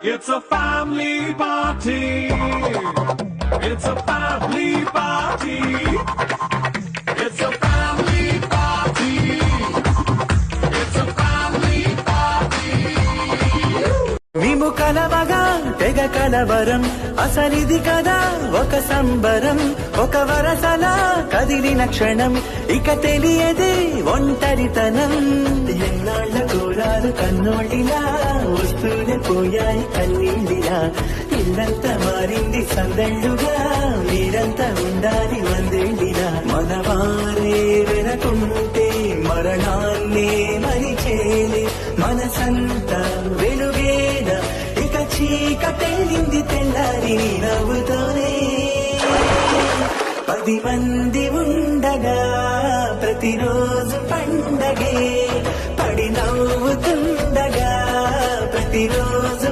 It's a family party. It's a family party. It's a family party. It's a family party. మేము కలవగా తెగ కలవరం అసలిది కదా ఒక సంబరం ఒక వరసలా కదిలిన క్షణం ఇక తెలియదే ఒంటరితనం ఎన్నాళ్ళ కోరాలు కన్నోడిలా వస్తూనే పోయాయి కన్నీళ్ళిలా ఇల్లంతా మారింది సందళ్ళుగా మీరంతా ఉండాలి వందేళ్ళిలా మనవారే వెనకుంటే మరణాన్నే మరిచేలే మనసంతా వెలుగేన ఇక చీకటెళ్ళింది తెల్లారి నవ్వుతోనే 10 మంది ఉండగా ప్రతిరోజు పండగే పడి నవ్వుతుండగా ప్రతిరోజు